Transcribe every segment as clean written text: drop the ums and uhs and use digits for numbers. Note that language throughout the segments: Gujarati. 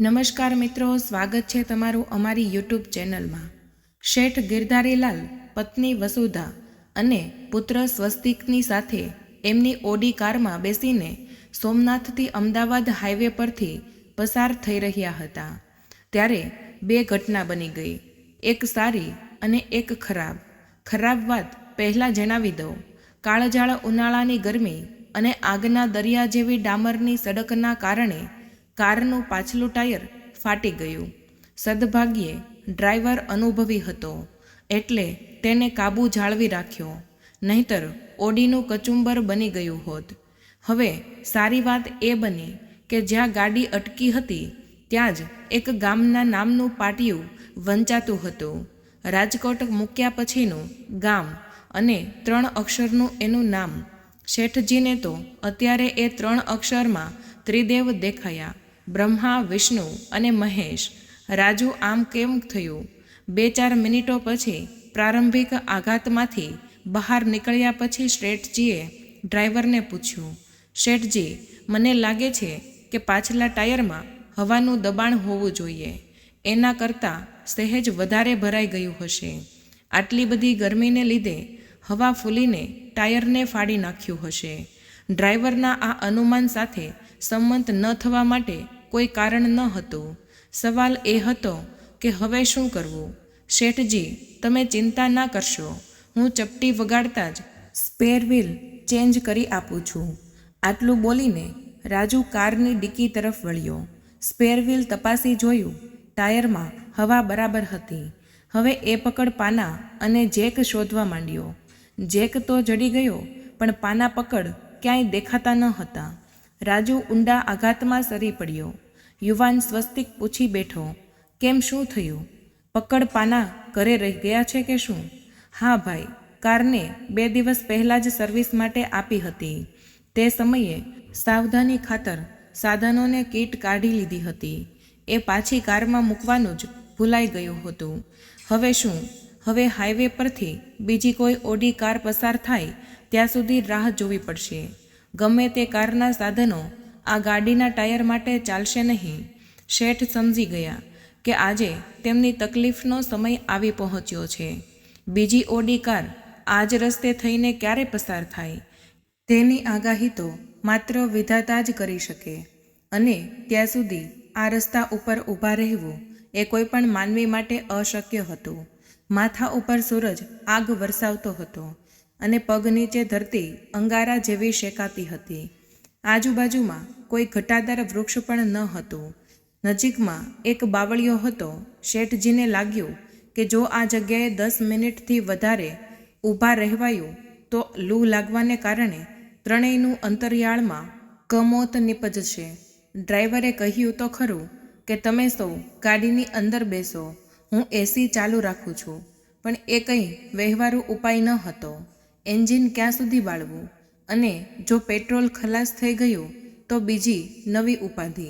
નમસ્કાર મિત્રો, સ્વાગત છે તમારું અમારી યુટ્યુબ ચેનલમાં। શેઠ ગિરધારીલાલ પત્ની વસુધા અને પુત્ર સ્વસ્તિકની સાથે એમની ઓડી કારમાં બેસીને સોમનાથથી અમદાવાદ હાઈવે પરથી પસાર થઈ રહ્યા હતા। ત્યારે બે ઘટના બની ગઈ, એક સારી અને એક ખરાબ। ખરાબ વાત પહેલાં જણાવી દઉં। કાળઝાળ ઉનાળાની ગરમી અને આગના દરિયા જેવી ડામરની સડકના કારણે કારનું પાછલું ટાયર ફાટી ગયું। સદભાગ્યે ડ્રાઈવર અનુભવી હતો એટલે તેને કાબૂ જાળવી રાખ્યો, નહીંતર ઓડીનું કચુંબર બની ગયું હોત। હવે સારી વાત એ બની કે જ્યાં ગાડી અટકી હતી ત્યાં જ એક ગામના નામનું પાટિયું વંચાતું હતું। રાજકોટ મૂક્યા પછીનું ગામ અને 3 અક્ષરનું એનું નામ। શેઠજીને તો અત્યારે એ 3 અક્ષરમાં ત્રિદેવ દેખાયા, બ્રહ્મા, વિષ્ણુ અને મહેશ। રાજુ આમ કેમ થયું? 2-4 મિનિટો પછી પ્રારંભિક આઘાતમાંથી બહાર નીકળ્યા પછી શેઠજીએ ડ્રાઈવરને પૂછ્યું, શેઠજી, મને લાગે છે કે પાછલા ટાયરમાં હવાનું દબાણ હોવું જોઈએ, એના કરતાં સહેજ વધારે ભરાઈ ગયું હશે। આટલી બધી ગરમીને લીધે હવા ફૂલીને ટાયરને ફાડી નાખ્યું હશે। ડ્રાઈવરના આ અનુમાન સાથે સંમત ન થવા માટે કોઈ કારણ ન હતું। સવાલ એ હતો કે હવે શું કરવું? શેઠજી, તમે ચિંતા ના કરશો, હું ચપટી વગાડતા જ સ્પેર વ્હીલ ચેન્જ કરી આપું છું। આટલું બોલીને રાજુ કારની ડિક્કી તરફ વળ્યો। સ્પેર વ્હીલ તપાસી જોયું, ટાયરમાં હવા બરાબર હતી। હવે એ પકડ પાના અને જેક શોધવા માંડ્યો। જેક તો જડી ગયો, પણ પાના પકડ ક્યાંય દેખાતા ન હતા। રાજુ ઊંડા આઘાતમાં સરી પડ્યો। યુવાન સ્વસ્તિક પૂછી બેઠો, કેમ, શું થયું? પકડ પાના ઘરે રહી ગયા છે કે શું? હા ભાઈ, કારને 2 દિવસ પહેલાં જ સર્વિસ માટે આપી હતી। તે સમયે સાવધાની ખાતર સાધનોને કીટ કાઢી લીધી હતી। એ પાછી કારમાં મૂકવાનું જ ભૂલાઈ ગયું હતું। હવે શું? હવે હાઈવે પરથી બીજી કોઈ ઓડી કાર પસાર થાય ત્યાં સુધી રાહ જોવી પડશે। ગમે તે કારના સાધનો આ ગાડીના ટાયર માટે ચાલશે નહીં। શેઠ સમજી ગયા કે આજે તેમની તકલીફનો સમય આવી પહોંચ્યો છે। બીજી ઓડી કાર આ જ રસ્તે થઈને ક્યારે પસાર થાય તેની આગાહી તો માત્ર વિધાતા જ કરી શકે, અને ત્યાં સુધી આ રસ્તા ઉપર ઊભા રહેવું એ કોઈ પણ માનવી માટે અશક્ય હતું। માથા ઉપર સૂરજ આગ વરસાવતો હતો અને પગ નીચે ધરતી અંગારા જેવી શેકાતી હતી। આજુબાજુમાં કોઈ ઘટાદાર વૃક્ષ પણ ન હતું। નજીકમાં એક બાવળિયો હતો। શેઠજીને લાગ્યું કે જો આ જગ્યાએ 10 મિનિટથી વધારે ઊભા રહેવાયું તો લૂ લાગવાને કારણે ત્રણેયનું અંતરિયાળમાં કમોત નીપજશે। ડ્રાઈવરે કહ્યું તો ખરું કે તમે સૌ ગાડીની અંદર બેસો, હું એસી ચાલુ રાખું છું, પણ એ કંઈ વ્યવહારુ ઉપાય ન હતો। એન્જિન ક્યાં સુધી બાળવું, અને જો પેટ્રોલ ખલાસ થઈ ગયું તો બીજી નવી ઉપાધિ।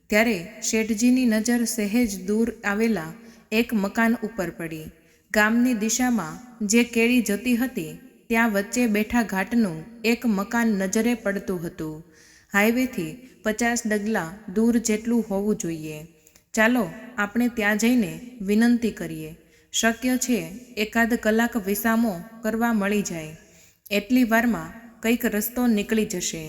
ત્યારે શેઠજીની નજર સહેજ દૂર આવેલા એક મકાન ઉપર પડી। ગામની દિશામાં જે કેળી જતી હતી ત્યાં વચ્ચે બેઠા ઘાટનું એક મકાન નજરે પડતું હતું। હાઈવેથી 50 ડગલા દૂર જેટલું હોવું જોઈએ। ચાલો આપણે ત્યાં જઈને વિનંતી કરીએ, શક્ય છે એકાદ કલાક વિસામો કરવા મળી જાય, એટલી વારમાં કંઈક રસ્તો નીકળી જશે।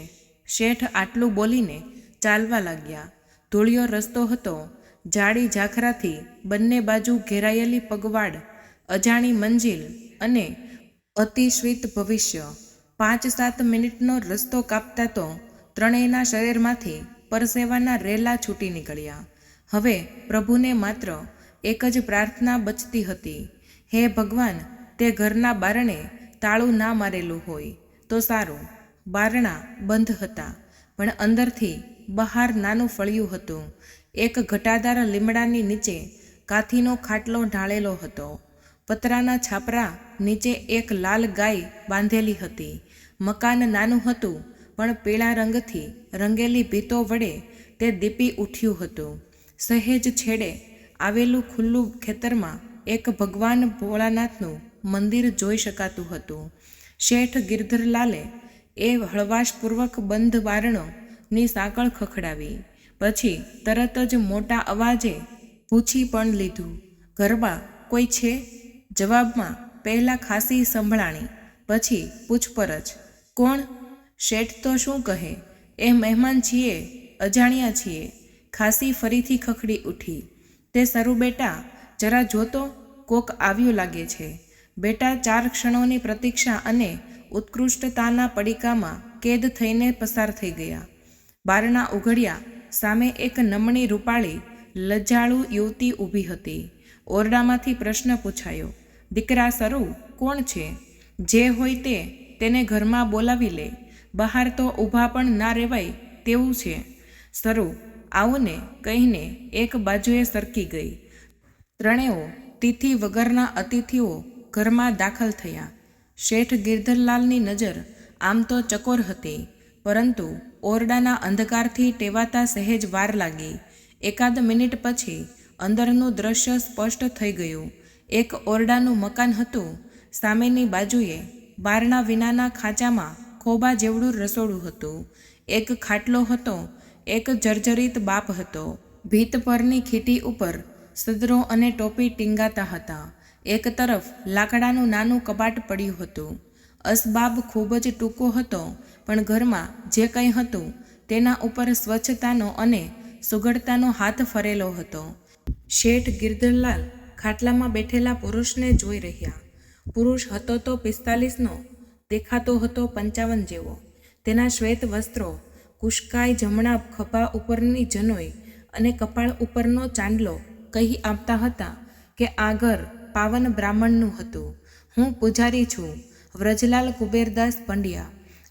શેઠ આટલું બોલીને ચાલવા લાગ્યા। ધૂળિયો રસ્તો હતો, જાડી ઝાખરાથી બંને બાજુ ઘેરાયેલી પગવાડ, અજાણી મંજિલ અને અતિશ્રિત ભવિષ્ય। 5-7 મિનિટનો રસ્તો કાપતા તો ત્રણેયના શરીરમાંથી પરસેવાના રેલા છૂટી નીકળ્યા। હવે પ્રભુને માત્ર એક જ પ્રાર્થના બચતી હતી, હે ભગવાન, તે ઘરના બારણે તાળું ના મારેલું હોય તો સારું। બારણા બંધ હતા, પણ અંદરથી બહાર નાનું ફળિયું હતું। એક ઘટાદાર લીમડાની નીચે કાથીનો ખાટલો ઢાળેલો હતો। પતરાના છાપરા નીચે એક લાલ ગાય બાંધેલી હતી। મકાન નાનું હતું, પણ પીળા રંગથી રંગેલી ભીતો વડે તે દીપી ઉઠ્યું હતું। સહેજ છેડે આવેલું ખુલ્લું ખેતરમાં એક ભગવાન ભોળાનાથનું મંદિર જોઈ શકાતું હતું। શેઠ ગિરધરલાલે એ હળવાશપૂર્વક બંધ બારણોની સાંકળ ખખડાવી। પછી તરત જ મોટા અવાજે પૂછી પણ લીધું, ઘરમાં કોઈ છે? જવાબમાં પહેલાં ખાસી સંભળાણી, પછી પૂછપરછ, કોણ? શેઠ તો શું કહે, એ મહેમાન છીએ, અજાણ્યા છીએ. ખાસી ફરીથી ખખડી ઉઠી. તે સરું બેટા, જરા જોતો, કોક આવ્યું લાગે છે. બેટા 4 ક્ષણોની પ્રતીક્ષા અને ઉત્કૃષ્ટતાના પડીકામાં કેદ થઈને પસાર થઈ ગયા. બારણા ઉઘડ્યા. સામે એક નમણી રૂપાળી લજ્જાળુ યુવતી ઊભી હતી. ઓરડામાંથી પ્રશ્ન પૂછાયો, દીકરા સરું, કોણ છે? જે હોય તેને ઘરમાં બોલાવી લે. બહાર તો ઊભા પણ ના રહેવાય તેવું છે. સરું, આવો ને કહીને એક બાજુએ સરકી ગઈ. ત્રણેઓ તિથિ વગરના અતિથિઓ ઘરમાં દાખલ થયા. શેઠ ગિરધરલાલની નજર આમ તો ચકોર હતી, પરંતુ ઓરડાના અંધકારથી ટેવાતા સહેજ વાર લાગી. એકાદ મિનિટ પછી અંદરનું દ્રશ્ય સ્પષ્ટ થઈ ગયું. એક ઓરડાનું મકાન હતું. સામેની બાજુએ બારણા વિનાના ખાંચામાં ખોબા જેવડું રસોડું હતું. એક ખાટલો હતો. એક જર્જરિત બાપ હતો. ભીત પરની ખીટી ઉપર સદરો અને ટોપી ટીંગાતા હતા. એક તરફ લાકડાનું નાનું કબાટ પડ્યું હતું. અસબાબ ખૂબ જ ટૂંકો હતો, પણ ઘરમાં જે કંઈ હતું તેના ઉપર સ્વચ્છતાનો અને સુઘડતાનો હાથ ફરેલો હતો. શેઠ ગિરધરલાલ ખાટલામાં બેઠેલા પુરુષને જોઈ રહ્યા. પુરુષ હતો તો 45નો, દેખાતો હતો 55 જેવો. તેના શ્વેત વસ્ત્રો, કુશકાય જમણા ખભા ઉપરની જનોઈ અને કપાળ ઉપરનો ચાંદલો કહી આપતા હતા કે આ ઘર પાવન બ્રાહ્મણનું હતું. હું પૂજારી છું, વ્રજલાલ કુબેરદાસ પંડ્યા.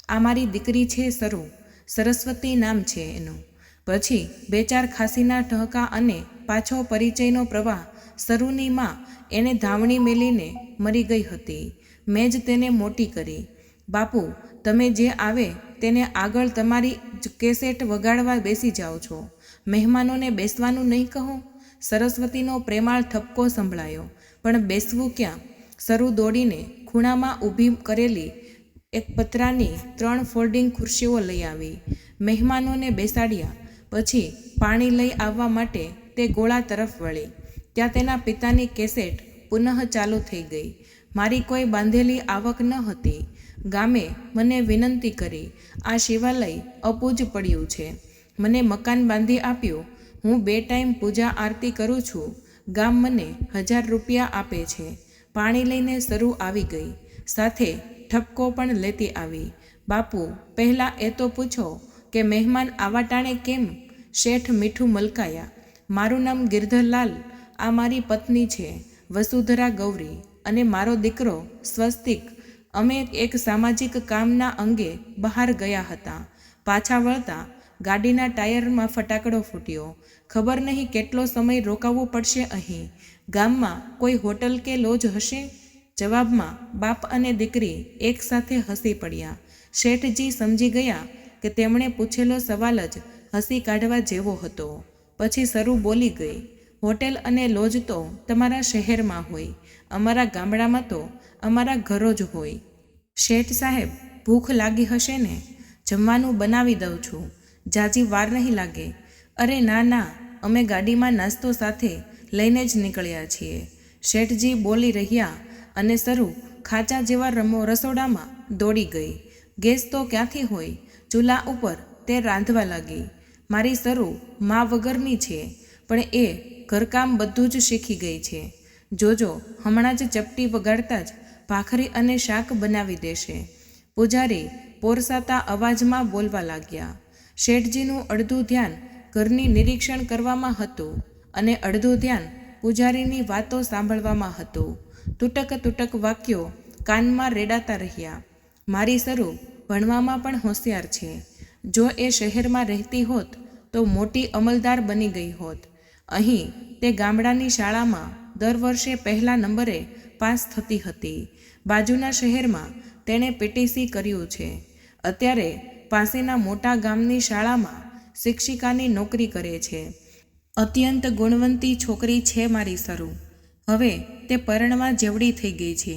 આ મારી દીકરી છે સરું, સરસ્વતી નામ છે એનું. પછી 2-4 ખાંસીના ઠહકા અને પાછો પરિચયનો પ્રવાહ. સરુની માં એને ધાવણી મેલીને મરી ગઈ હતી. મેં જ તેને મોટી કરી. બાપુ, તમે જે આવે તેને આગળ તમારી જ કેસેટ વગાડવા બેસી જાઓ છો. મહેમાનોને બેસવાનું નહીં કહો. સરસ્વતીનો પ્રેમાળ ઠપકો સંભળાયો. પણ બેસવું ક્યાં? સરું દોડીને ખૂણામાં ઊભી કરેલી એક પતરાની 3 ફોલ્ડિંગ ખુરશીઓ લઈ આવી. મહેમાનોને બેસાડ્યા. પછી પાણી લઈ આવવા માટે તે ગોળા તરફ વળી. ત્યાં તેના પિતાની કેસેટ પુનઃ ચાલુ થઈ ગઈ. મારી કોઈ બાંધેલી આવક ન હતી. ગામે મને વિનંતી કરી, આ શિવાલય અપૂજ પડ્યું છે, મને મકાન બાંધી આપ્યું. હું 2 ટાઈમ પૂજા આરતી કરું છું. ગામ મને 1000 રૂપિયા આપે છે. પાણી લઈને સરું આવી ગઈ. સાથે ઠપકો પણ લેતી આવી. બાપુ, પહેલાં એ તો પૂછો કે મહેમાન આવા ટાણે કેમ? શેઠ મીઠું મલકાયા. મારું નામ ગિરધરલાલ. આ મારી પત્ની છે વસુધરા ગૌરી, અને મારો દીકરો સ્વસ્તિક. અમે એક સામાજિક કામના અંગે બહાર ગયા હતા. પાછા વળતા ગાડીના ટાયરમાં ફટાકડો ફૂટ્યો. ખબર નહીં કેટલો સમય રોકાવવું પડશે અહીં. ગામમાં કોઈ હોટલ કે લોજ હશે? જવાબમાં બાપ અને દીકરી એક સાથે હસી પડ્યા. શેઠજી સમજી ગયા કે તેમણે પૂછેલો સવાલ જ હસી કાઢવા જેવો હતો. પછી સરું બોલી ગઈ, હોટેલ અને લોજ તો તમારા શહેરમાં હોય, અમારા ગામડામાં તો અમારા ઘરો જ હોય. શેઠ સાહેબ, ભૂખ લાગી હશે ને? જમવાનું બનાવી દઉં છું, જાજી વાર નહીં લાગે. અરે ના ના, અમે ગાડીમાં નાસ્તો સાથે લઈને જ નીકળ્યા છીએ, શેઠજી બોલી રહ્યા. અને સરું ખાંચા જેવા રસોડામાં દોડી ગઈ. ગેસ તો ક્યાંથી હોય? ચૂલા ઉપર તે રાંધવા લાગી. મારી સરું મા વગરની છે, પણ એ ઘરકામ બધું જ શીખી ગઈ છે. જોજો, હમણાં જ ચપટી વગાડતા જ ભાખરી અને શાક બનાવી દેશે. પૂજારી પોરસાતા અવાજમાં બોલવા લાગ્યા. શેઠજીનું અડધું ધ્યાન ઘરની નિરીક્ષણ કરવામાં હતું અને અડધું ધ્યાન પૂજારીની વાતો સાંભળવામાં હતું. તૂટક વાક્યો કાનમાં રેડાતા રહ્યા. મારી સરું ભણવામાં પણ હોશિયાર છે. જો એ શહેરમાં રહેતી હોત તો મોટી અમલદાર બની ગઈ હોત. અહીં તે ગામડાની શાળામાં દર વર્ષે પહેલા નંબરે પાસ થતી હતી. બાજુના શહેરમાં તેણે પીટીસી કર્યું છે. અત્યારે પાસેના મોટા ગામની શાળામાં શિક્ષિકાની નોકરી કરે છે. અત્યંત ગુણવંતી છોકરી છે મારી સરું. હવે તે પરણવા જેવડી થઈ ગઈ છે.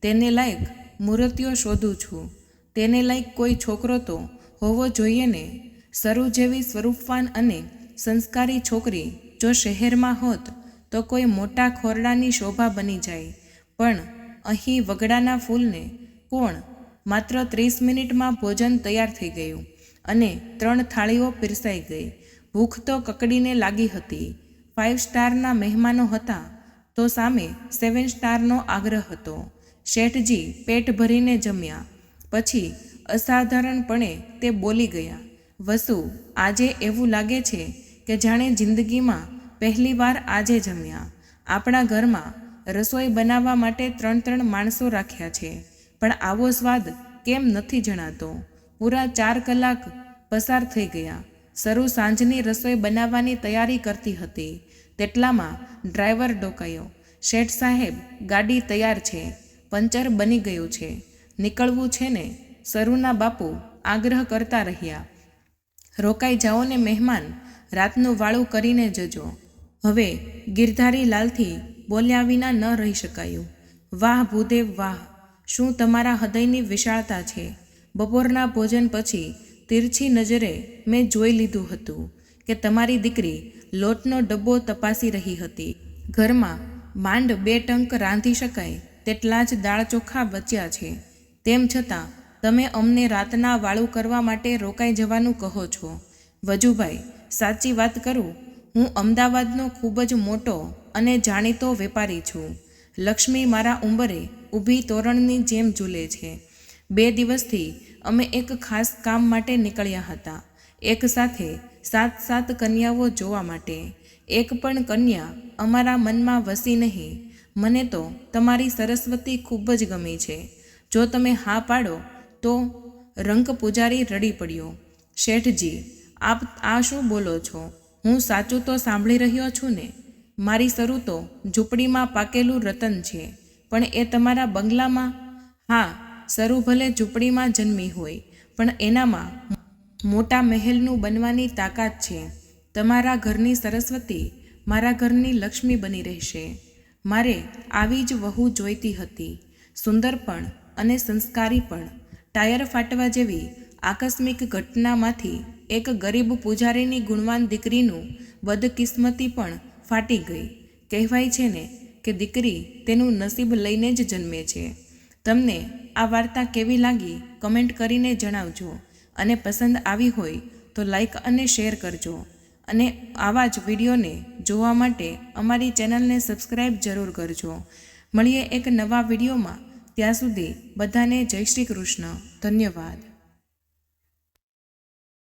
તેને લાયક મૂર્તિઓ શોધું છું. તેને લાયક કોઈ છોકરો તો હોવો જોઈએ ને. સરું જેવી સ્વરૂપવાન અને સંસ્કારી છોકરી જો શહેરમાં હોત તો કોઈ મોટા ખોરડાની શોભા બની જાય, પણ અહીં વગડાના ફૂલને કોણ? માત્ર 30 મિનિટમાં ભોજન તૈયાર થઈ ગયું અને 3 થાળીઓ પીરસાઈ ગઈ. ભૂખ તો કકડીને લાગી હતી. 5 સ્ટારના મહેમાનો હતા તો સામે 7 સ્ટારનો આગ્રહ હતો. શેઠજી પેટ ભરીને જમ્યા. પછી અસાધારણપણે તે બોલી ગયા, વસુ, આજે એવું લાગે છે કે જાણે જિંદગીમાં પહેલીવાર આજે જમ્યા. આપણા ઘરમાં રસોઈ બનાવવા માટે 3 માણસો રાખ્યા છે, પણ આવો સ્વાદ કેમ નથી જણાતો? પૂરા 4 કલાક પસાર થઈ ગયા. સરૂ સાંજની રસોઈ બનાવવાની તૈયારી કરતી હતી તેટલામાં ડ્રાઈવર ડોકાયો. શેઠ સાહેબ, ગાડી તૈયાર છે, પંચર બની ગયું છે, નીકળવું છે ને? સરૂના બાપુ આગ્રહ કરતા રહ્યા, રોકાઈ જાઓ ને મહેમાન, રાતનું વાળું કરીને જજો. હવે ગિરધારી લાલથી બોલ્યા વિના ન રહી શકાયું. વાહ ભૂદેવ વાહ, શું તમારા હૃદયની વિશાળતા છે! બપોરના ભોજન પછી તીરછી નજરે મેં જોઈ લીધું હતું કે તમારી દીકરી લોટનો ડબ્બો તપાસી રહી હતી. ઘરમાં માંડ 2 ટંક રાંધી શકાય તેટલા જ દાળ ચોખા બચ્યા છે, તેમ છતાં તમે અમને રાતના વાળું કરવા માટે રોકાઈ જવાનું કહો છો. વજુભાઈ, સાચી વાત કરું, હું અમદાવાદનો ખૂબ જ મોટો અને જાણીતો વેપારી છું. લક્ષ્મી મારા ઉંબરે ઊભી તોરણની જેમ ઝૂલે છે. 2 દિવસથી અમે એક ખાસ કામ માટે નીકળ્યા હતા, એક સાથે 7 કન્યાઓ જોવા માટે. એક પણ કન્યા અમારા મનમાં વસી નહીં. મને તો તમારી સરસ્વતી ખૂબ જ ગમી છે. જો તમે હા પાડો તો? રંક પૂજારી રડી પડ્યો. શેઠજી, આપ આ શું બોલો છો? હું સાચું તો સાંભળી રહ્યો છું ને? મારી સરૂ તો ઝૂંપડીમાં પાકેલું રતન છે, પણ એ તમારા બંગલામાં? હા, સરૂ ભલે ઝૂંપડીમાં જન્મી હોય, પણ એનામાં મોટા મહેલનું બનવાની તાકાત છે. તમારા ઘરની સરસ્વતી મારા ઘરની લક્ષ્મી બની રહેશે. મારે આવી જ વહુ જોઈતી હતી, સુંદર પણ અને સંસ્કારી પણ. ટાયર ફાટવા જેવી આકસ્મિક ઘટનામાંથી એક ગરીબ પૂજારીની ગુણવાન દીકરીનું બદકિસ્મતી પણ ફાટી ગઈ. કહેવાય છે ને કે દીકરી તેનું નસીબ લઈને જ જન્મે છે. તમને આ વાર્તા કેવી લાગી કમેન્ટ કરીને જણાવજો, અને પસંદ આવી હોય તો લાઈક અને શેર કરજો, અને આવા જ વિડીયોને જોવા માટે અમારી ચેનલને સબસ્ક્રાઈબ જરૂર કરજો. મળીએ એક નવા વિડીયોમાં. ત્યાં સુધી બધાને જય શ્રી કૃષ્ણ. ધન્યવાદ.